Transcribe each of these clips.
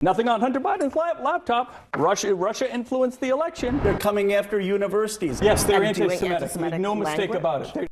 Nothing on Hunter Biden's laptop. Russia influenced the election. They're coming after universities. Yes, they're anti-Semitic. Make no mistake about it.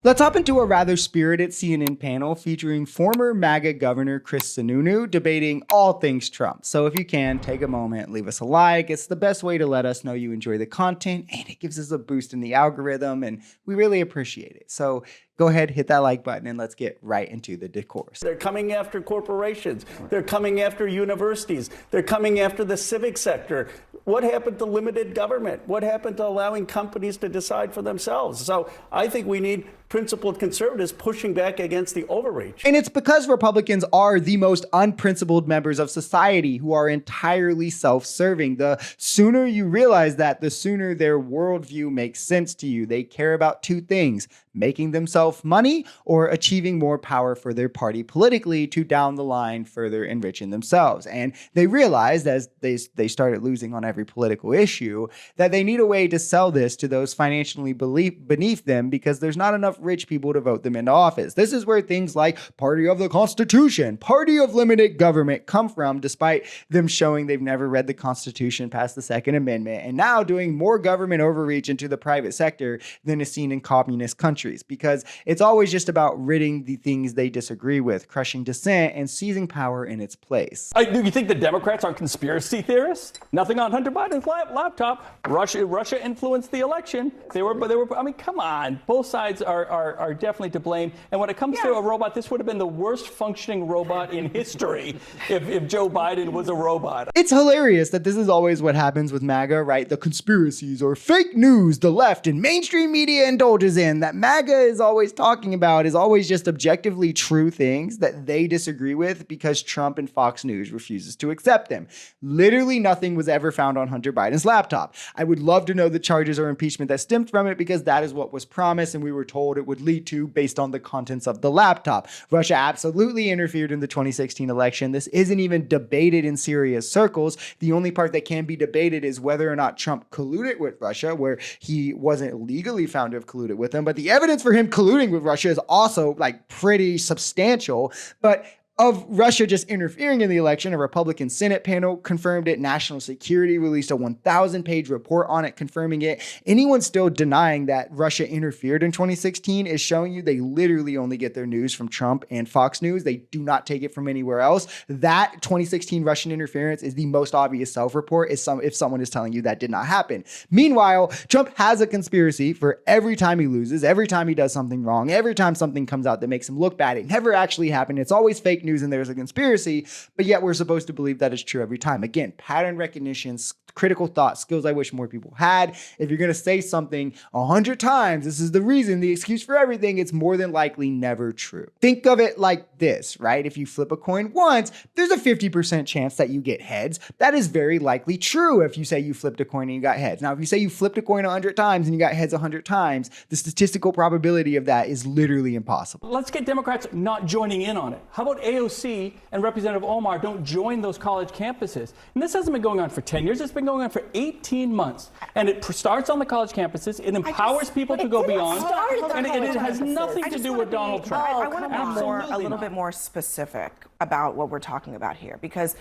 Let's hop into a rather spirited CNN panel featuring former MAGA Governor Chris Sununu debating all things Trump. So if you can, take a moment, leave us a like. It's the best way to let us know you enjoy the content, and it gives us a boost in the algorithm, and we really appreciate it. So go ahead, hit that like button, and let's get right into the discourse. They're coming after corporations. They're coming after universities. They're coming after the civic sector. What happened to limited government? What happened to allowing companies to decide for themselves? So I think we need principled conservatives pushing back against the overreach. And it's because Republicans are the most unprincipled members of society who are entirely self-serving. The sooner you realize that, the sooner their worldview makes sense to you. They care about two things: making themselves money or achieving more power for their party politically to down the line further enriching themselves. And they realized, as they started losing on every political issue, that they need a way to sell this to those financially beneath them, because there's not enough rich people to vote them into office. This is where things like Party of the Constitution, Party of Limited Government come from, despite them showing they've never read the Constitution past the Second Amendment, and now doing more government overreach into the private sector than is seen in communist countries, because it's always just about ridding the things they disagree with, crushing dissent, and seizing power in its place. Do you think the Democrats are conspiracy theorists? Nothing on Hunter Biden's laptop. Russia influenced the election. They were. I mean, come on. Both sides are definitely to blame. And when it comes to a robot, this would have been the worst functioning robot in history if Joe Biden was a robot. It's hilarious that this is always what happens with MAGA, right? The conspiracies or fake news the left and mainstream media indulges in, that MAGA is always talking about, is always just objectively true things that they disagree with because Trump and Fox News refuses to accept them. Literally nothing was ever found on Hunter Biden's laptop. I would love to know the charges or impeachment that stemmed from it, because that is what was promised and we were told it would lead to based on the contents of the laptop. Russia absolutely interfered in the 2016 election. This isn't even debated in serious circles. The only part that can be debated is whether or not Trump colluded with Russia, where he wasn't legally found to have colluded with them. But the evidence for him colluding with Russia is also pretty substantial. But of Russia just interfering in the election, a Republican Senate panel confirmed it. National Security released a 1,000-page report on it confirming it. Anyone still denying that Russia interfered in 2016 is showing you they literally only get their news from Trump and Fox News. They do not take it from anywhere else. That 2016 Russian interference is the most obvious self-report if someone is telling you that did not happen. Meanwhile, Trump has a conspiracy for every time he loses, every time he does something wrong, every time something comes out that makes him look bad. It never actually happened. It's always fake news and there's a conspiracy, but yet we're supposed to believe that is true every time. Again, pattern recognition, critical thought, skills I wish more people had. If you're going to say something 100 times, this is the reason, the excuse for everything, it's more than likely never true. Think of it like this, right? If you flip a coin once, there's a 50% chance that you get heads. That is very likely true if you say you flipped a coin and you got heads. Now, if you say you flipped a coin 100 times and you got heads 100 times, the statistical probability of that is literally impossible. Let's get Democrats not joining in on it. How about AOC and Representative Omar don't join those college campuses? And this hasn't been going on for 10 years. It's been going on for 18 months. And it starts on the college campuses. It empowers people to go beyond. And it has nothing to do with Donald Trump. I want to be a little bit more specific about what we're talking about here, because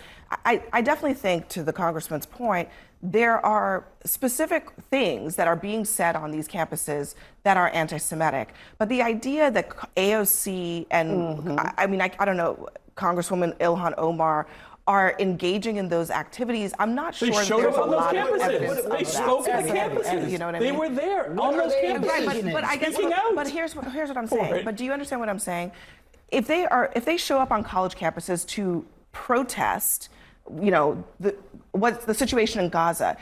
I definitely think, to the Congressman's point, there are specific things that are being said on these campuses that are anti-Semitic. But the idea that AOC and, I don't know, Congresswoman Ilhan Omar are engaging in those activities, I'm not sure there's a lot of evidence of that. They spoke at the campuses. You know what I mean? They were there on those campuses. Right, but I guess, but here's what I'm saying. But do you understand what I'm saying? If they show up on college campuses to protest, what's the situation in Gaza,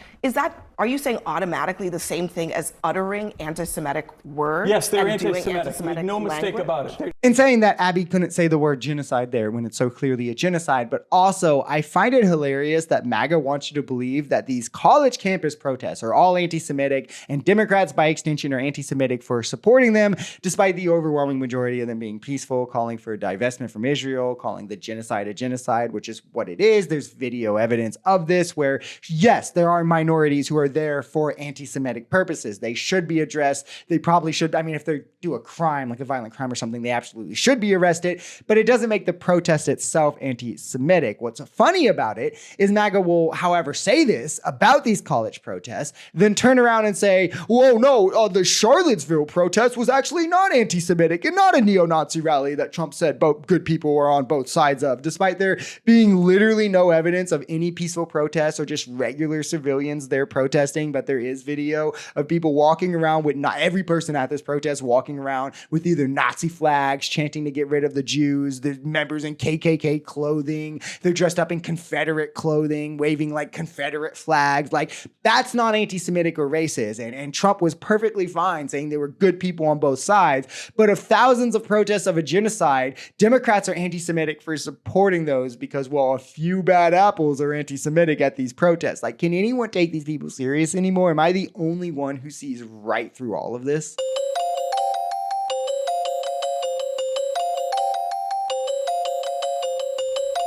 are you saying automatically the same thing as uttering anti-Semitic words? Yes, they're anti-Semitic. Make no mistake about it. In saying that, Abby couldn't say the word genocide there when it's so clearly a genocide, but also I find it hilarious that MAGA wants you to believe that these college campus protests are all anti-Semitic, and Democrats by extension are anti-Semitic for supporting them, despite the overwhelming majority of them being peaceful, calling for divestment from Israel, calling the genocide a genocide, which is what it is. There's video evidence of this where, yes, there are minorities who are are there for anti-Semitic purposes. They should be addressed. They probably should. I mean, if they do a crime, like a violent crime or something, they absolutely should be arrested. But it doesn't make the protest itself anti-Semitic. What's funny about it is MAGA will, however, say this about these college protests, then turn around and say, whoa, no, the Charlottesville protest was actually not anti-Semitic and not a neo-Nazi rally that Trump said both good people were on both sides of, despite there being literally no evidence of any peaceful protests or just regular civilians there protesting. But there is video of people walking around with, not every person at this protest walking around with either Nazi flags, chanting to get rid of the Jews, the members in KKK clothing, they're dressed up in Confederate clothing, waving like Confederate flags. Like, that's not anti-Semitic or racist. And Trump was perfectly fine saying there were good people on both sides. But of thousands of protests of a genocide, Democrats are anti-Semitic for supporting those because, well, a few bad apples are anti-Semitic at these protests. Like, can anyone take these people serious anymore? Am I the only one who sees right through all of this?